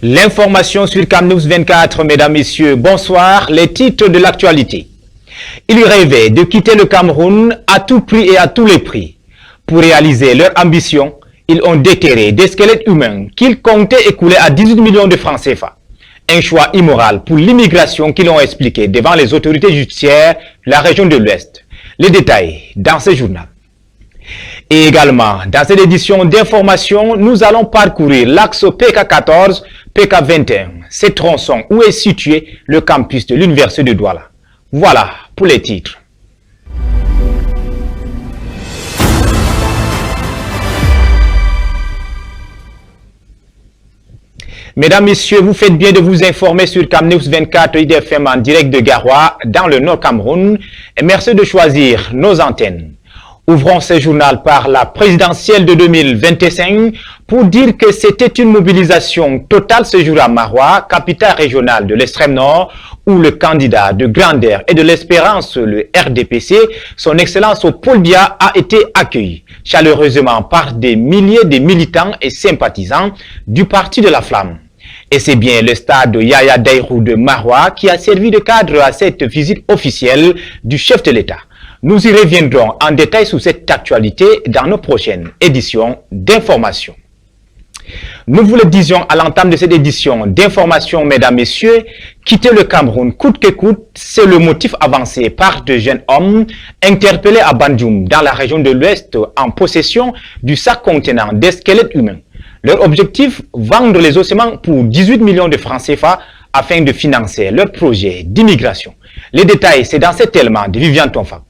L'information sur CamNews 24, mesdames, messieurs, bonsoir. Les titres de l'actualité. Ils rêvaient de quitter le Cameroun à tout prix et à tous les prix. Pour réaliser leur ambition, ils ont déterré des squelettes humains qu'ils comptaient écouler à 18 millions de francs CFA. Un choix immoral pour l'immigration qu'ils ont expliqué devant les autorités judiciaires de la région de l'Ouest. Les détails dans ce journal. Et également, dans cette édition d'information, nous allons parcourir l'axe PK14, PK21, ces tronçons où est situé le campus de l'Université de Douala. Voilà pour les titres. Mesdames, Messieurs, vous faites bien de vous informer sur CamNews 24 IDFM en direct de Garoua, dans le Nord Cameroun. Et merci de choisir nos antennes. Ouvrons ce journal par la présidentielle de 2025 pour dire que c'était une mobilisation totale ce jour à Maroua, capitale régionale de l'extrême nord, où le candidat de grandeur et de l'espérance, le RDPC, son excellence au Paul Biya, a été accueilli chaleureusement par des milliers de militants et sympathisants du Parti de la Flamme. Et c'est bien le stade de Yaya Daïrou de Maroua qui a servi de cadre à cette visite officielle du chef de l'État. Nous y reviendrons en détail sur cette actualité dans nos prochaines éditions d'information. Nous vous le disions à l'entame de cette édition d'information, mesdames, messieurs, quitter le Cameroun coûte que coûte, c'est le motif avancé par de jeunes hommes interpellés à Bandjoum, dans la région de l'Ouest, en possession du sac contenant des squelettes humains. Leur objectif, vendre les ossements pour 18 millions de francs CFA afin de financer leur projet d'immigration. Les détails, c'est dans cet élément de Viviane Tonfa.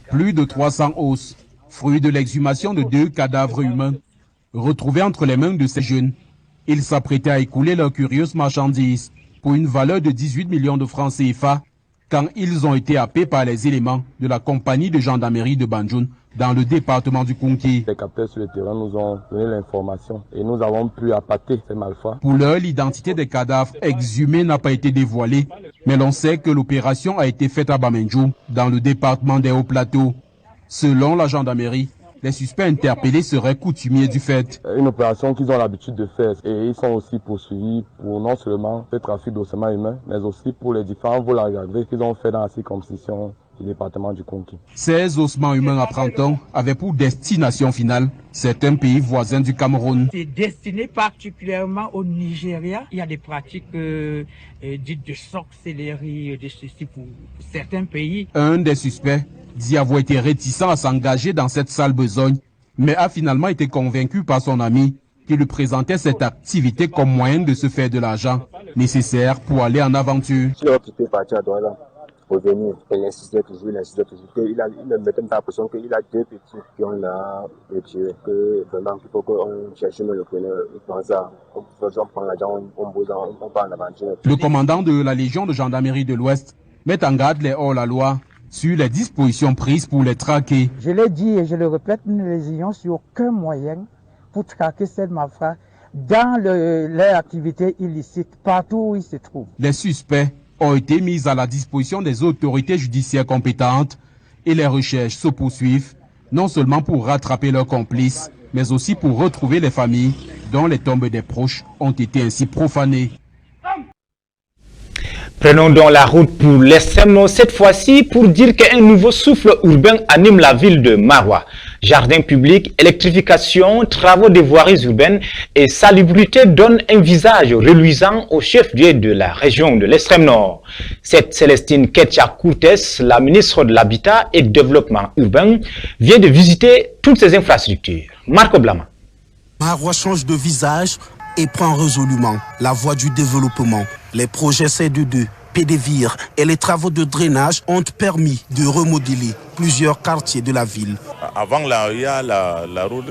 Plus de 300 os, fruits de l'exhumation de 2 cadavres humains, retrouvés entre les mains de ces jeunes. Ils s'apprêtaient à écouler leurs curieuses marchandises pour une valeur de 18 millions de francs CFA quand ils ont été happés par les éléments de la compagnie de gendarmerie de Bandjoun dans le département du Konké. Les capteurs sur le terrain nous ont donné l'information et nous avons pu appâter ces malfrats. Pour l'heure, l'identité des cadavres exhumés n'a pas été dévoilée, mais l'on sait que l'opération a été faite à Bamendjou, dans le département des Hauts-Plateaux. Selon la gendarmerie, les suspects interpellés seraient coutumiers du fait. Une opération qu'ils ont l'habitude de faire et ils sont aussi poursuivis pour non seulement le trafic d'ossements humains, mais aussi pour les différents vols engagés qu'ils ont fait dans la circonscription du département du Konké. Ces ossements humains, apprend-on, avaient pour destination finale certains pays voisins du Cameroun. C'est destiné particulièrement au Nigeria. Il y a des pratiques dites de sorcellerie, de ceci pour certains pays. Un des suspects dit avoir été réticent à s'engager dans cette sale besogne, mais a finalement été convaincu par son ami qui lui présentait cette activité comme moyen de se faire de l'argent nécessaire pour aller en aventure. Revenir, il insistait toujours, il ne mettait pas l'impression qu'il a 2 petits qui ont là retiré, que vraiment il faut qu'on cherche le preneur, on prend l'argent, on part en aventure. Le commandant de la Légion de gendarmerie de l'Ouest met en garde les hors-la-loi sur les dispositions prises pour les traquer. Je l'ai dit et je le répète, nous ne légions sur aucun moyen pour traquer cette malfrats dans leur activité illicite, partout où ils se trouvent. Les suspects ont été mis à la disposition des autorités judiciaires compétentes et les recherches se poursuivent, non seulement pour rattraper leurs complices, mais aussi pour retrouver les familles dont les tombes des proches ont été ainsi profanées. Prenons donc la route pour l'extrême nord cette fois-ci pour dire qu'un nouveau souffle urbain anime la ville de Maroua. Jardins publics, électrification, travaux de voiries urbaines et salubrité donnent un visage reluisant au chef-lieu de la région de l'extrême nord. Cette Célestine Ketcha-Courtes, la ministre de l'Habitat et du Développement urbain, vient de visiter toutes ces infrastructures. Marco Blama. Maroua change de visage et prend résolument la voie du développement. Les projets C22, PDVIR et les travaux de drainage ont permis de remodeler plusieurs quartiers de la ville. Avant, là, la route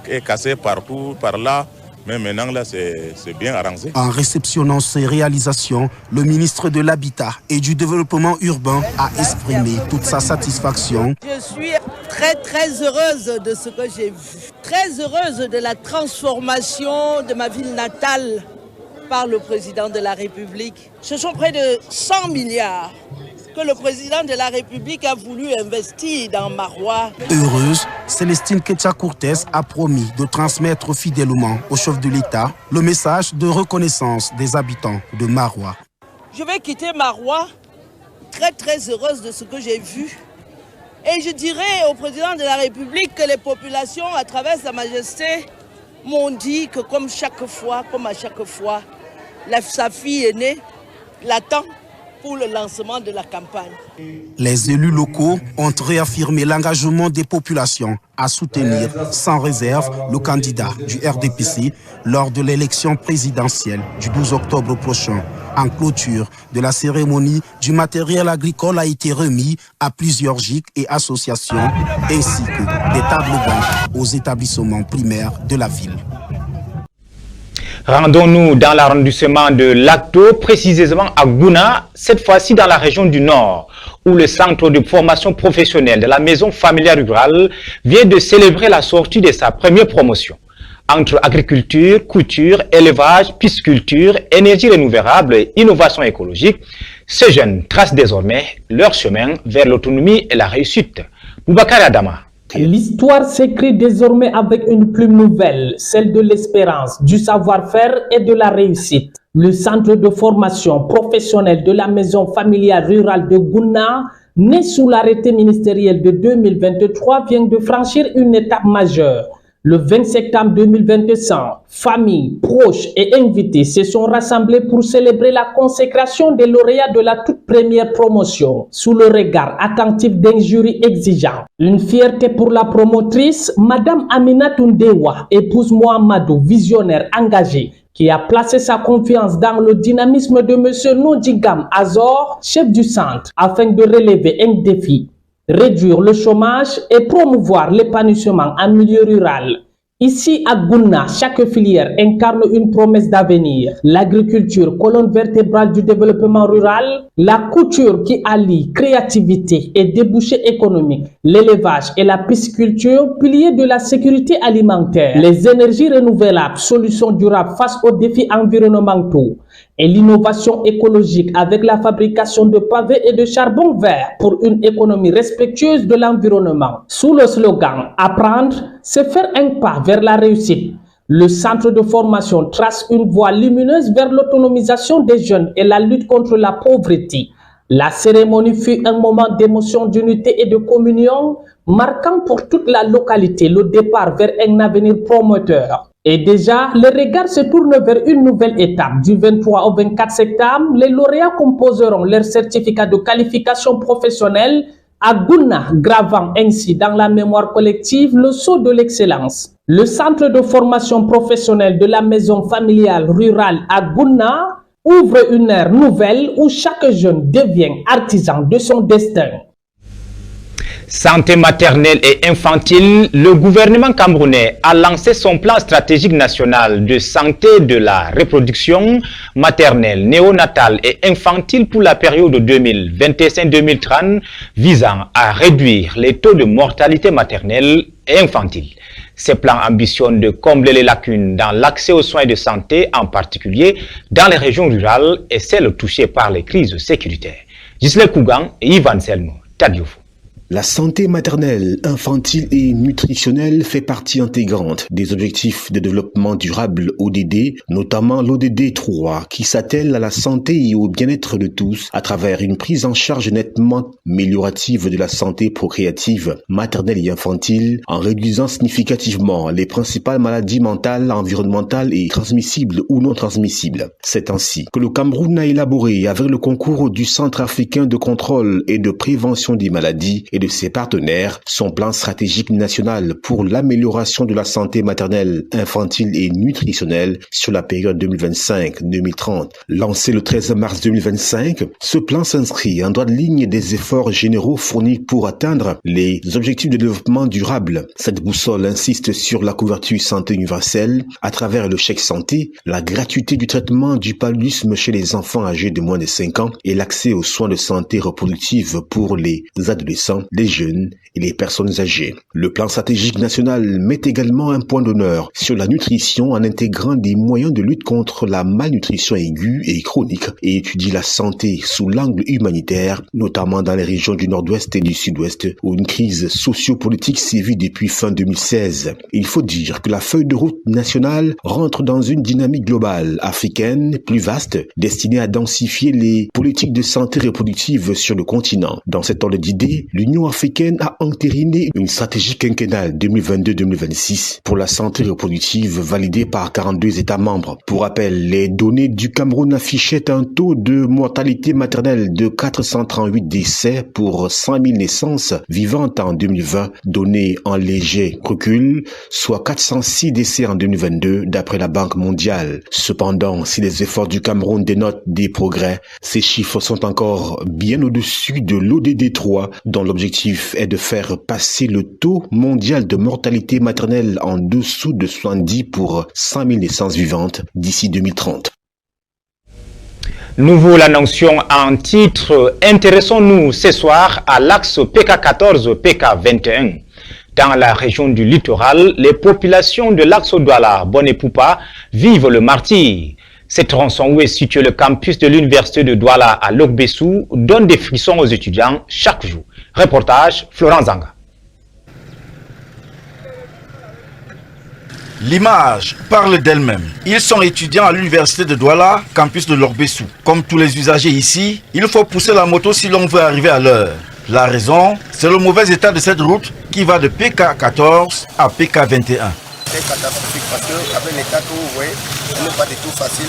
est cassée partout, par là. Mais maintenant, là, c'est bien arrangé. En réceptionnant ces réalisations, le ministre de l'Habitat et du Développement urbain a exprimé toute sa satisfaction. Je suis très heureuse de ce que j'ai vu. Très heureuse de la transformation de ma ville natale par le président de la République. Ce sont près de 100 milliards que le président de la République a voulu investir dans Maroua. Heureuse, Célestine Ketcha-Cortez a promis de transmettre fidèlement au chef de l'État le message de reconnaissance des habitants de Maroua. Je vais quitter Maroua très heureuse de ce que j'ai vu. Et je dirais au président de la République que les populations, à travers Sa Majesté, m'ont dit que comme à chaque fois, sa fille aînée l'attend pour le lancement de la campagne. Les élus locaux ont réaffirmé l'engagement des populations à soutenir sans réserve le candidat du RDPC lors de l'élection présidentielle du 12 octobre prochain. En clôture de la cérémonie, du matériel agricole a été remis à plusieurs GIC et associations ainsi que des tables bancs aux établissements primaires de la ville. Rendons-nous dans l'arrondissement de Lacto, précisément à Gouna, cette fois-ci dans la région du Nord, où le centre de formation professionnelle de la maison familiale rurale vient de célébrer la sortie de sa première promotion. Entre agriculture, couture, élevage, pisciculture, énergie renouvelable et innovation écologique, ces jeunes tracent désormais leur chemin vers l'autonomie et la réussite. Boubacar Adama. L'histoire s'écrit désormais avec une plume nouvelle, celle de l'espérance, du savoir-faire et de la réussite. Le centre de formation professionnelle de la maison familiale rurale de Gouna, né sous l'arrêté ministériel de 2023, vient de franchir une étape majeure. Le 20 septembre 2025, familles, proches et invités se sont rassemblés pour célébrer la consécration des lauréats de la toute première promotion, sous le regard attentif d'un jury exigeant. Une fierté pour la promotrice, Madame Amina Tundewa, épouse Mohamedou, visionnaire engagé, qui a placé sa confiance dans le dynamisme de M. Nodjigam Azor, chef du centre, afin de relever un défi. Réduire le chômage et promouvoir l'épanouissement en milieu rural. Ici à Gouna, chaque filière incarne une promesse d'avenir. L'agriculture, colonne vertébrale du développement rural, la couture qui allie créativité et débouchés économiques, l'élevage et la pisciculture, piliers de la sécurité alimentaire, les énergies renouvelables, solutions durables face aux défis environnementaux, et l'innovation écologique avec la fabrication de pavés et de charbon vert pour une économie respectueuse de l'environnement. Sous le slogan « Apprendre, c'est faire un pas vers la réussite », le centre de formation trace une voie lumineuse vers l'autonomisation des jeunes et la lutte contre la pauvreté. La cérémonie fut un moment d'émotion, d'unité et de communion, marquant pour toute la localité le départ vers un avenir prometteur. Et déjà, les regards se tournent vers une nouvelle étape. Du 23 au 24 septembre, les lauréats composeront leur certificat de qualification professionnelle à Gouna, gravant ainsi dans la mémoire collective le sceau de l'excellence. Le centre de formation professionnelle de la maison familiale rurale à Gouna ouvre une ère nouvelle où chaque jeune devient artisan de son destin. Santé maternelle et infantile, le gouvernement camerounais a lancé son plan stratégique national de santé de la reproduction maternelle, néonatale et infantile pour la période 2025-2030 visant à réduire les taux de mortalité maternelle et infantile. Ce plan ambitionne de combler les lacunes dans l'accès aux soins de santé, en particulier dans les régions rurales et celles touchées par les crises sécuritaires. Gisèle Kougan et Ivan Selmo, Tadioufou. La santé maternelle, infantile et nutritionnelle fait partie intégrante des objectifs de développement durable ODD, notamment l'ODD 3, qui s'attelle à la santé et au bien-être de tous à travers une prise en charge nettement améliorative de la santé procréative, maternelle et infantile, en réduisant significativement les principales maladies mentales, environnementales et transmissibles ou non transmissibles. C'est ainsi que le Cameroun a élaboré, avec le concours du Centre africain de contrôle et de prévention des maladies, et de ses partenaires, son plan stratégique national pour l'amélioration de la santé maternelle, infantile et nutritionnelle sur la période 2025-2030. Lancé le 13 mars 2025, ce plan s'inscrit en droite ligne des efforts généraux fournis pour atteindre les objectifs de développement durable. Cette boussole insiste sur la couverture santé universelle à travers le chèque santé, la gratuité du traitement du paludisme chez les enfants âgés de moins de 5 ans et l'accès aux soins de santé reproductive pour les adolescents, les jeunes et les personnes âgées. Le plan stratégique national met également un point d'honneur sur la nutrition en intégrant des moyens de lutte contre la malnutrition aiguë et chronique et étudie la santé sous l'angle humanitaire, notamment dans les régions du nord-ouest et du sud-ouest où une crise socio-politique sévit depuis fin 2016. Il faut dire que la feuille de route nationale rentre dans une dynamique globale africaine plus vaste destinée à densifier les politiques de santé reproductive sur le continent. Dans cet ordre d'idées, l'Union africaine a entériné une stratégie quinquennale 2022-2026 pour la santé reproductive validée par 42 États membres. Pour rappel, les données du Cameroun affichaient un taux de mortalité maternelle de 438 décès pour 100 000 naissances vivantes en 2020, données en léger recul, soit 406 décès en 2022 d'après la Banque mondiale. Cependant, si les efforts du Cameroun dénotent des progrès, ces chiffres sont encore bien au-dessus de l'ODD 3, dont l'objectif est de faire passer le taux mondial de mortalité maternelle en dessous de 70 pour 100 000 naissances vivantes d'ici 2030. Nous vous l'annoncions en titre, intéressons-nous ce soir à l'axe PK14-PK21. Dans la région du littoral, les populations de l'axe Douala, Bonne-et-Poupa vivent le martyre. Cette tronçon où est situé le campus de l'université de Douala à Lok-Bessou donne des frissons aux étudiants chaque jour. Reportage Florent Zanga. L'image parle d'elle-même. Ils sont étudiants à l'université de Douala, campus de Lok-Bessou. Comme tous les usagers ici, il faut pousser la moto si l'on veut arriver à l'heure. La raison, c'est le mauvais état de cette route qui va de PK14 à PK21. C'est catastrophique parce qu'avec l'état que vous voyez, ce n'est pas du tout facile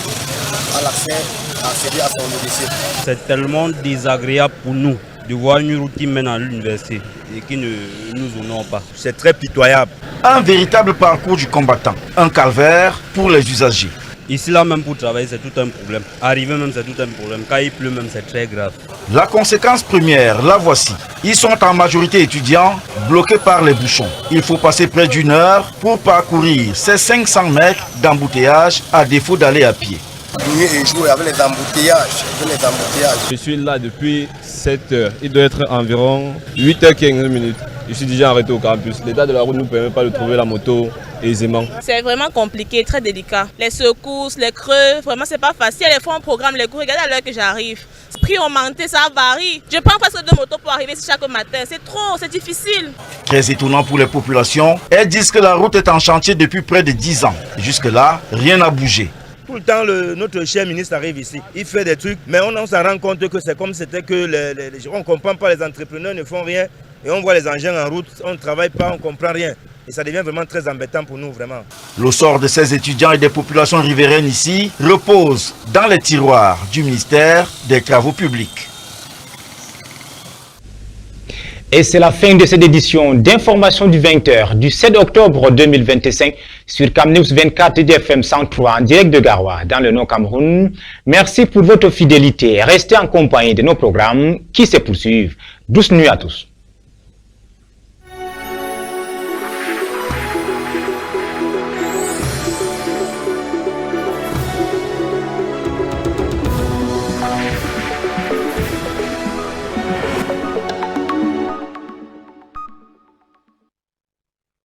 à l'accès à accéder à son domicile. C'est tellement désagréable pour nous de voir une route qui mène à l'université et qui ne nous honore pas. C'est très pitoyable. Un véritable parcours du combattant, un calvaire pour les usagers. Ici là même pour travailler c'est tout un problème. Arriver même c'est tout un problème. Quand il pleut même c'est très grave. La conséquence première, la voici. Ils sont en majorité étudiants, bloqués par les bouchons. Il faut passer près d'une heure pour parcourir ces 500 mètres d'embouteillage à défaut d'aller à pied. Nuit et jour avec les embouteillages. Je suis là depuis 7 heures. Il doit être environ 8h15. Je suis déjà arrêté au campus. L'état de la route ne nous permet pas de trouver la moto aisément. C'est vraiment compliqué, très délicat. Les secousses, les creux, vraiment c'est pas facile. Les fois on programme les cours, regardez à l'heure que j'arrive. Les prix ont monté, ça varie. Je prends presque 2 motos pour arriver ici chaque matin. C'est trop, c'est difficile. Très étonnant pour les populations. Elles disent que la route est en chantier depuis près de 10 ans. Jusque-là, rien n'a bougé. Tout le temps, notre cher ministre arrive ici, il fait des trucs, mais on s'en rend compte que c'est comme c'était que on ne comprend pas, les entrepreneurs ne font rien, et on voit les engins en route, on ne travaille pas, on ne comprend rien. Et ça devient vraiment très embêtant pour nous, vraiment. Le sort de ces étudiants et des populations riveraines ici repose dans les tiroirs du ministère des Travaux publics. Et c'est la fin de cette édition d'information du 20h du 7 octobre 2025 sur CamNews 24 DFM 103 en direct de Garoua dans le Nord Cameroun. Merci pour votre fidélité. Restez en compagnie de nos programmes qui se poursuivent. Douce nuit à tous.